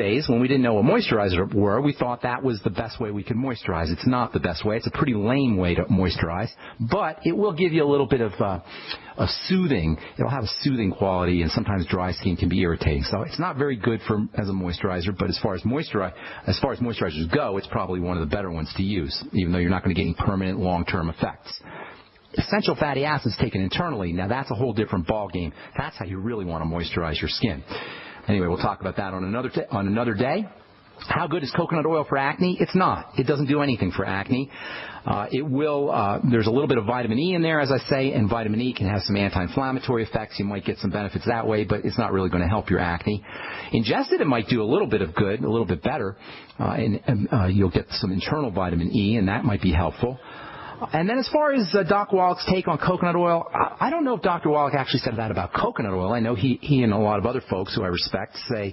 days, when we didn't know what moisturizers were, we thought that was the best way we could moisturize. It's not the best way. It's a pretty lame way to moisturize, but it will give you a little bit of a soothing. It'll have a soothing quality, and sometimes dry skin can be irritating. So it's not very good as a moisturizer, but as far as moisturizers go, it's probably one of the better ones to use, even though you're not going to get any permanent long-term effects. Essential fatty acids taken internally, now that's a whole different ballgame. That's how you really want to moisturize your skin. Anyway, we'll talk about that on another day. How good is coconut oil for acne? It's not. It doesn't do anything for acne. There's a little bit of vitamin E in there, as I say, and vitamin E can have some anti-inflammatory effects. You might get some benefits that way, but it's not really going to help your acne. Ingested, it might do a little bit of good, a little bit better, and you'll get some internal vitamin E, and that might be helpful. And then as far as Doc Wallach's take on coconut oil, I don't know if Dr. Wallach actually said that about coconut oil. I know he and a lot of other folks who I respect say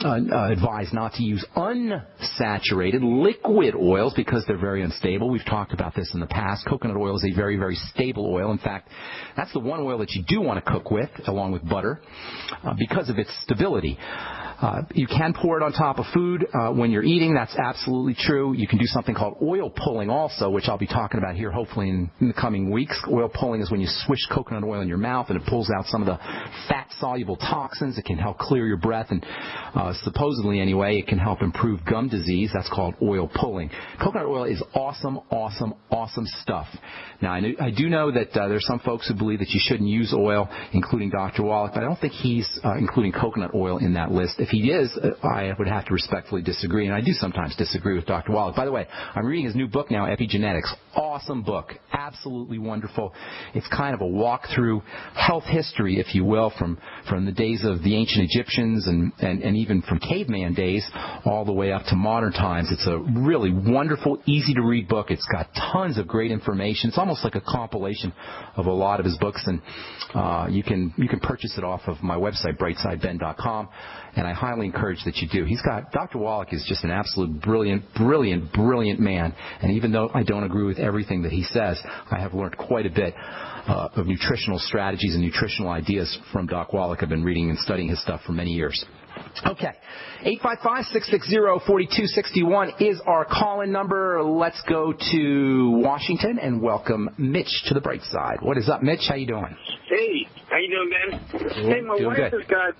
advise not to use unsaturated liquid oils because they're very unstable. We've talked about this in the past. Coconut oil is a very, very stable oil. In fact, that's the one oil that you do want to cook with, along with butter, because of its stability. You can pour it on top of food when you're eating. That's absolutely true. You can do something called oil pulling also, which I'll be talking about here hopefully in the coming weeks. Oil pulling is when you swish coconut oil in your mouth and it pulls out some of the fat-soluble toxins. It can help clear your breath, and supposedly anyway, it can help improve gum disease. That's called oil pulling. Coconut oil is awesome, awesome, awesome stuff. Now, I do know that there's some folks who believe that you shouldn't use oil, including Dr. Wallach, but I don't think he's including coconut oil in that list. If he is, I would have to respectfully disagree, and I do sometimes disagree with Dr. Wallach. By the way, I'm reading his new book now, Epigenetics. Awesome book. Absolutely wonderful. It's kind of a walk through health history, if you will, from the days of the ancient Egyptians and even from caveman days all the way up to modern times. It's a really wonderful, easy-to-read book. It's got tons of great information. It's almost like a compilation of a lot of his books, and you can purchase it off of my website, brightsideben.com, and I highly encourage that you do. Dr. Wallach is just an absolute brilliant man, and even though I don't agree with everything that he says, I have learned quite a bit of nutritional strategies and nutritional ideas from Doc Wallach. I've been reading and studying his stuff for many years. Okay, 855-660-4261 is our call-in number. Let's go to Washington and welcome Mitch to the Bright Side. What is up, Mitch? How you doing? Hey, how you doing, Ben? Hey, my wife has got,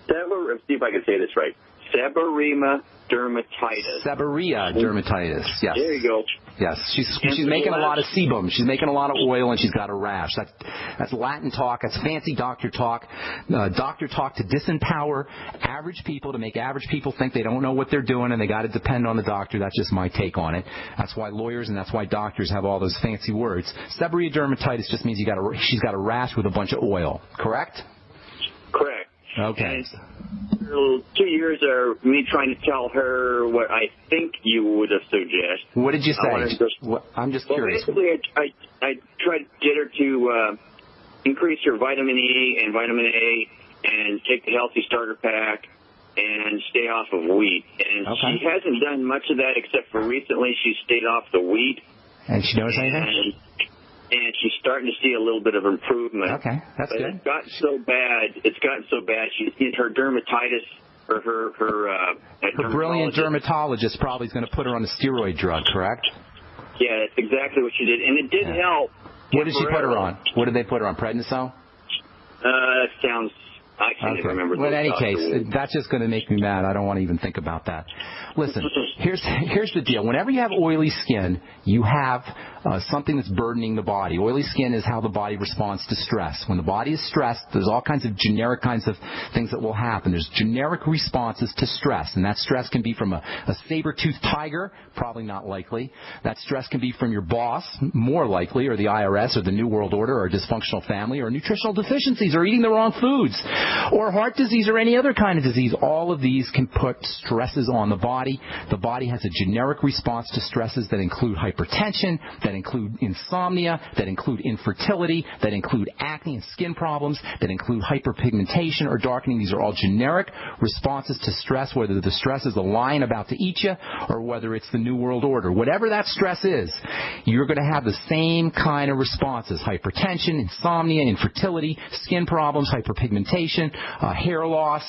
let's see if I can say this right, seborrhea dermatitis. Seborrhea dermatitis, yes. There you go. Yes, she's making a lot of sebum. She's making a lot of oil, and she's got a rash. That's Latin talk. That's fancy doctor talk. Doctor talk to disempower average people, to make average people think they don't know what they're doing and they got to depend on the doctor. That's just my take on it. That's why lawyers and that's why doctors have all those fancy words. Seborrhea dermatitis just means she's got a rash with a bunch of oil. Correct? Correct. Okay. And 2 years are me trying to tell her what I think you would have suggested. What did you say? I'm just curious. Basically, I tried to get her to increase her vitamin E and vitamin A and take the Healthy Starter Pack and stay off of wheat. And she hasn't done much of that except for recently she stayed off the wheat. And she noticed anything? And she's starting to see a little bit of improvement. Okay, that's good. It's gotten so bad. Her dermatitis, or her brilliant dermatologist probably is going to put her on a steroid drug, correct? Yeah, that's exactly what she did, and it did help. What did she put her on? What did they put her on? Prednisone? That sounds. I can't even remember. Well, in any case, that's just going to make me mad. I don't want to even think about that. Listen, here's the deal. Whenever you have oily skin, you have something that's burdening the body. Oily skin is how the body responds to stress. When the body is stressed, there's all kinds of generic kinds of things that will happen. There's generic responses to stress, and that stress can be from a saber-toothed tiger, probably not likely. That stress can be from your boss, more likely, or the IRS, or the New World Order, or a dysfunctional family, or nutritional deficiencies, or eating the wrong foods, or heart disease, or any other kind of disease. All of these can put stresses on the body. The body has a generic response to stresses that include hypertension, that include insomnia, that include infertility, that include acne and skin problems, that include hyperpigmentation or darkening. These are all generic responses to stress, whether the stress is a lion about to eat you or whether it's the New World Order. Whatever that stress is, you're going to have the same kind of responses: hypertension, insomnia, infertility, skin problems, hyperpigmentation, inflammation, hair loss,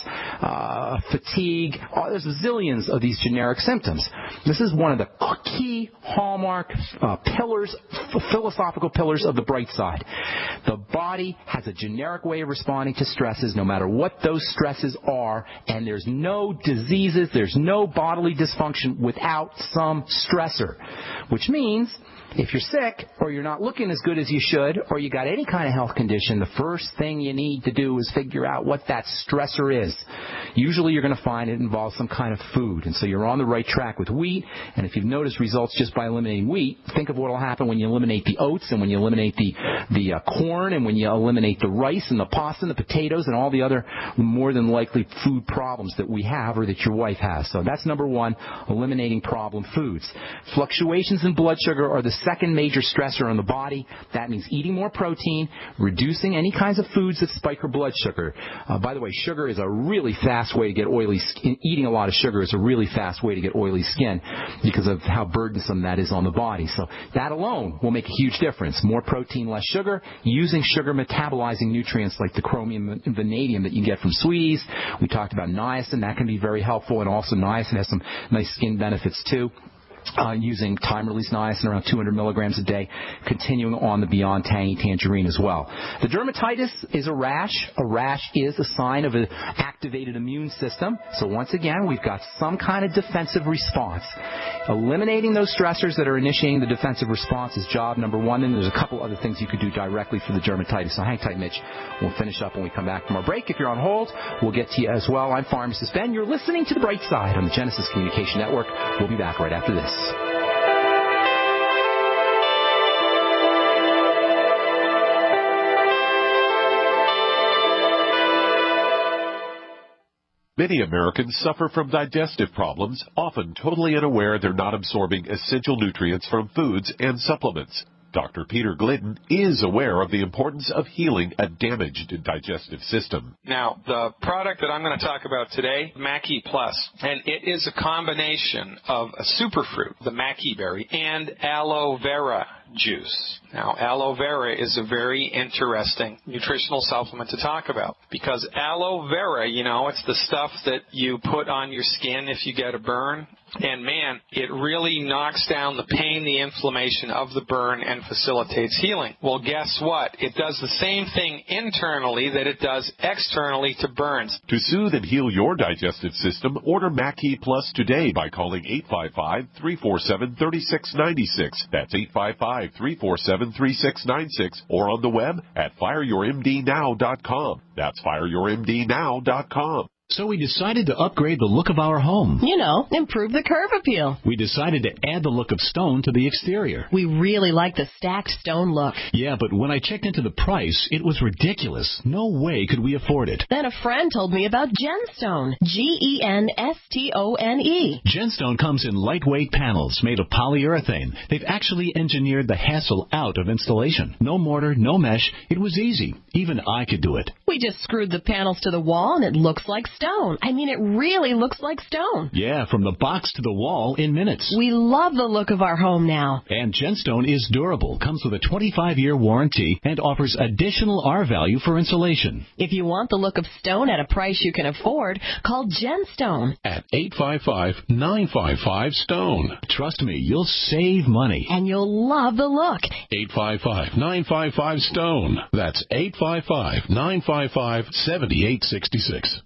fatigue. There's zillions of these generic symptoms. This is one of the key hallmark philosophical pillars of the Brightside. The body has a generic way of responding to stresses, no matter what those stresses are, and there's no diseases, there's no bodily dysfunction without some stressor, which means if you're sick or you're not looking as good as you should or you got any kind of health condition, the first thing you need to do is figure out what that stressor is. Usually you're going to find it involves some kind of food, and so you're on the right track with wheat. And if you've noticed results just by eliminating wheat, think of what will happen when you eliminate the oats and when you eliminate the corn and when you eliminate the rice and the pasta and the potatoes and all the other more than likely food problems that we have or that your wife has. So that's number one, eliminating problem foods. Fluctuations in blood sugar are the second major stressor on the body. That means eating more protein, reducing any kinds of foods that spike her blood sugar. By the way, sugar is a really fast way to get oily skin. Eating a lot of sugar is a really fast way to get oily skin because of how burdensome that is on the body. So that alone will make a huge difference. More protein, less sugar, using sugar metabolizing nutrients like the chromium and vanadium that you get from sweeties. We talked about niacin. That can be very helpful, and also niacin has some nice skin benefits too. Using time-release niacin around 200 milligrams a day, continuing on the Beyond Tangy Tangerine as well. The dermatitis is a rash. A rash is a sign of an activated immune system. So once again, we've got some kind of defensive response. Eliminating those stressors that are initiating the defensive response is job number one, and there's a couple other things you could do directly for the dermatitis. So hang tight, Mitch. We'll finish up when we come back from our break. If you're on hold, we'll get to you as well. I'm Pharmacist Ben. You're listening to The Bright Side on the Genesis Communication Network. We'll be back right after this. Many Americans suffer from digestive problems, often totally unaware they're not absorbing essential nutrients from foods and supplements. Dr. Peter Glidden is aware of the importance of healing a damaged digestive system. Now, the product that I'm going to talk about today, Mackey Plus, and it is a combination of a superfruit, the Mackey berry, and aloe vera juice. Now, aloe vera is a very interesting nutritional supplement to talk about because aloe vera, you know, it's the stuff that you put on your skin if you get a burn. And, man, it really knocks down the pain, the inflammation of the burn, and facilitates healing. Well, guess what? It does the same thing internally that it does externally to burns. To soothe and heal your digestive system, order Mackey Plus today by calling 855-347-3696. That's 855-347-3696. Or on the web at fireyourmdnow.com. That's fireyourmdnow.com. So we decided to upgrade the look of our home. You know, improve the curve appeal. We decided to add the look of stone to the exterior. We really like the stacked stone look. Yeah, but when I checked into the price, it was ridiculous. No way could we afford it. Then a friend told me about Genstone. Genstone. Genstone comes in lightweight panels made of polyurethane. They've actually engineered the hassle out of installation. No mortar, no mesh. It was easy. Even I could do it. We just screwed the panels to the wall and it looks like stone. I mean, it really looks like stone. Yeah, from the box to the wall in minutes. We love the look of our home now. And Genstone is durable, comes with a 25-year warranty, and offers additional R-value for insulation. If you want the look of stone at a price you can afford, call Genstone at 855-955-STONE. Trust me, you'll save money. And you'll love the look. 855-955-STONE. That's 855-955-7866.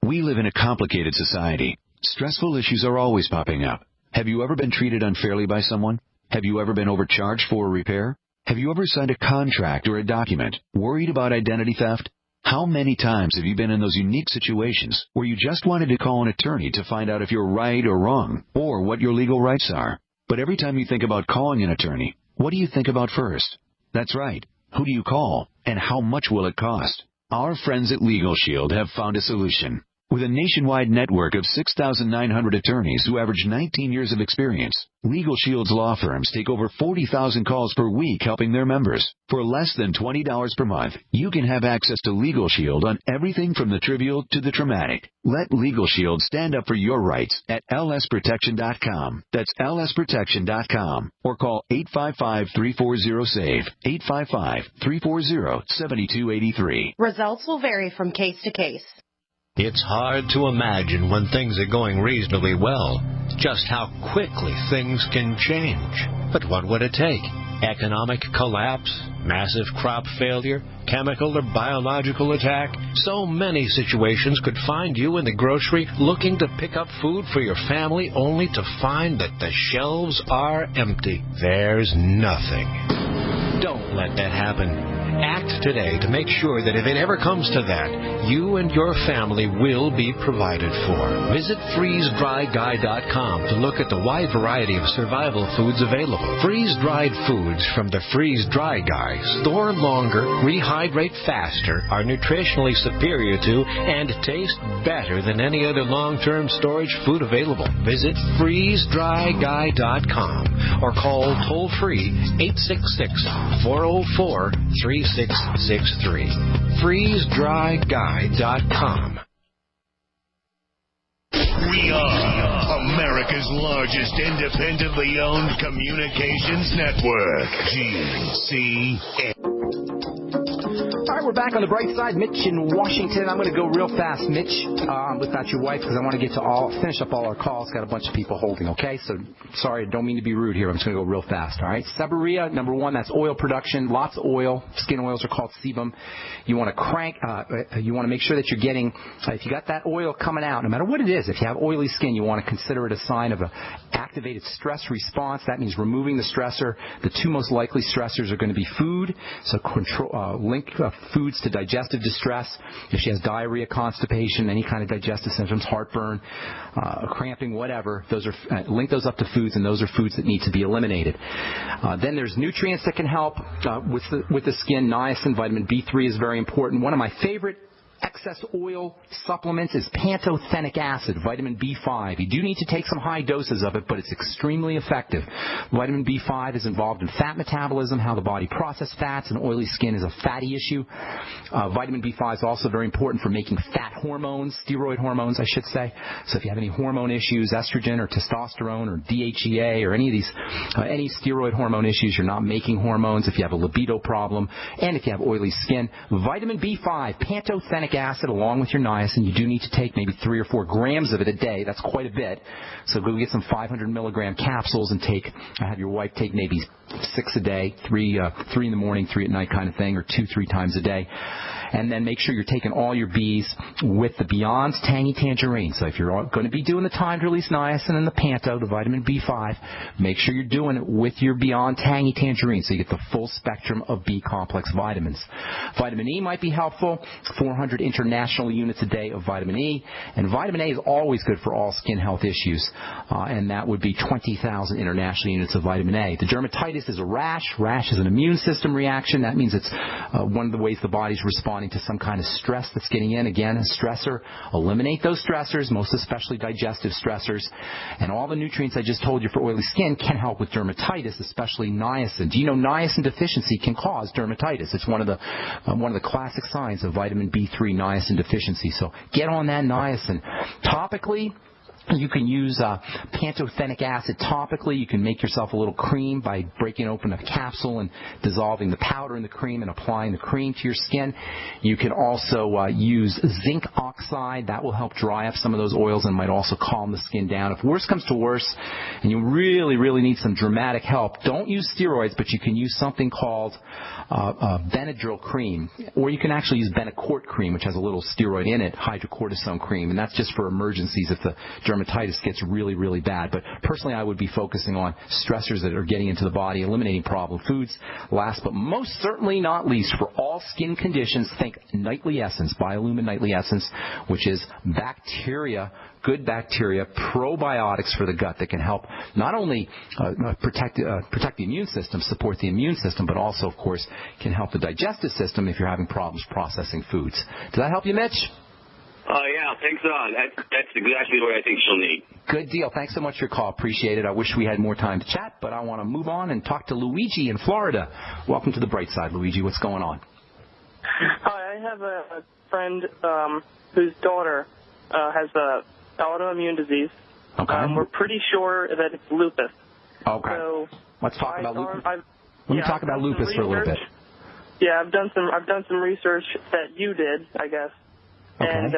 We live in a complicated society. Stressful issues are always popping up. Have you ever been treated unfairly by someone? Have you ever been overcharged for a repair? Have you ever signed a contract or a document worried about identity theft? How many times have you been in those unique situations where you just wanted to call an attorney to find out if you're right or wrong, or what your legal rights are? But every time you think about calling an attorney, what do you think about first? That's right. Who do you call, and how much will it cost? Our friends at Legal Shield have found a solution. With a nationwide network of 6,900 attorneys who average 19 years of experience, Legal Shield's law firms take over 40,000 calls per week helping their members. For less than $20 per month, you can have access to Legal Shield on everything from the trivial to the traumatic. Let Legal Shield stand up for your rights at lsprotection.com. That's lsprotection.com. Or call 855-340-SAVE, 855-340-7283. Results will vary from case to case. It's hard to imagine when things are going reasonably well, just how quickly things can change. But what would it take? Economic collapse, massive crop failure, chemical or biological attack? So many situations could find you in the grocery looking to pick up food for your family only to find that the shelves are empty. There's nothing. Don't let that happen. Act today to make sure that if it ever comes to that, you and your family will be provided for. Visit freezedryguy.com to look at the wide variety of survival foods available. Freeze-dried foods from the Freeze Dry Guy store longer, rehydrate faster, are nutritionally superior to, and taste better than any other long-term storage food available. Visit freezedryguy.com or call toll-free 866-404-3663. FreezeDryGuy.com. We are America's largest independently owned communications network, GCN. All right, we're back on the Brightside. Mitch in Washington. I'm going to go real fast, Mitch, without your wife, because I want to get to finish up all our calls. Got a bunch of people holding, okay? So, sorry, I don't mean to be rude here. I'm just going to go real fast, all right? Seborrhea, number one, that's oil production. Lots of oil. Skin oils are called sebum. You want to make sure that you're getting, if you got that oil coming out, no matter what it is, if you have oily skin, you want to consider it a sign of an activated stress response. That means removing the stressor. The two most likely stressors are going to be food, so link foods to digestive distress. If she has diarrhea, constipation, any kind of digestive symptoms, heartburn, cramping, whatever, link those up to foods, and those are foods that need to be eliminated. Then there's nutrients that can help with the skin. Niacin, vitamin B3 is very important. One of my favorite excess oil supplements is pantothenic acid, vitamin B5. You do need to take some high doses of it, but it's extremely effective. Vitamin B5 is involved in fat metabolism, how the body processes fats, and oily skin is a fatty issue. Vitamin B5 is also very important for making fat hormones, steroid hormones, I should say. So if you have any hormone issues, estrogen or testosterone or DHEA or any of these, any steroid hormone issues, you're not making hormones, if you have a libido problem, and if you have oily skin, vitamin B5, pantothenic acid along with your niacin. You do need to take maybe 3 or 4 grams of it a day. That's quite a bit. So go get some 500 milligram capsules and have your wife take maybe 6 a day, 3 in the morning, 3 at night kind of thing, or 2-3 times a day. And then make sure you're taking all your Bs with the Beyond's Tangy Tangerine. So if you're going to be doing the timed release niacin and the panto, the vitamin B5, make sure you're doing it with your Beyond Tangy Tangerine so you get the full spectrum of B complex vitamins. Vitamin E might be helpful, 400 international units a day of vitamin E. And vitamin A is always good for all skin health issues, and that would be 20,000 international units of vitamin A. The dermatitis is a rash. Rash is an immune system reaction. That means it's one of the ways the body's responding to some kind of stress that's getting in. Again, a stressor. Eliminate those stressors, most especially digestive stressors. And all the nutrients I just told you for oily skin can help with dermatitis, especially niacin. Do you know niacin deficiency can cause dermatitis? It's one of the classic signs of vitamin B3 niacin deficiency. So get on that niacin. Topically, you can use pantothenic acid topically. You can make yourself a little cream by breaking open a capsule and dissolving the powder in the cream and applying the cream to your skin. You can also use zinc oxide. That will help dry up some of those oils and might also calm the skin down. If worse comes to worse and you really, really need some dramatic help, don't use steroids, but you can use something called Benadryl cream, or you can actually use Benacort cream, which has a little steroid in it, hydrocortisone cream, and that's just for emergencies if the dermatitis gets really, really bad. But personally, I would be focusing on stressors that are getting into the body, eliminating problem foods. Last but most certainly not least, for all skin conditions, think Nightly Essence, Biolumin Nightly Essence, which is bacteria, good bacteria, probiotics for the gut that can help not only protect the immune system, support the immune system, but also, of course, can help the digestive system if you're having problems processing foods. Does that help you, Mitch? Yeah, thanks on. That's exactly what I think she'll need. Good deal. Thanks so much for your call. Appreciate it. I wish we had more time to chat, but I want to move on and talk to Luigi in Florida. Welcome to the Brightside, Luigi. What's going on? Hi, I have a friend whose daughter has autoimmune disease. Okay. We're pretty sure that it's lupus. Okay. So let's talk about lupus. Let me talk about lupus for a little bit. Yeah, I've done some research that you did, I guess. Okay. And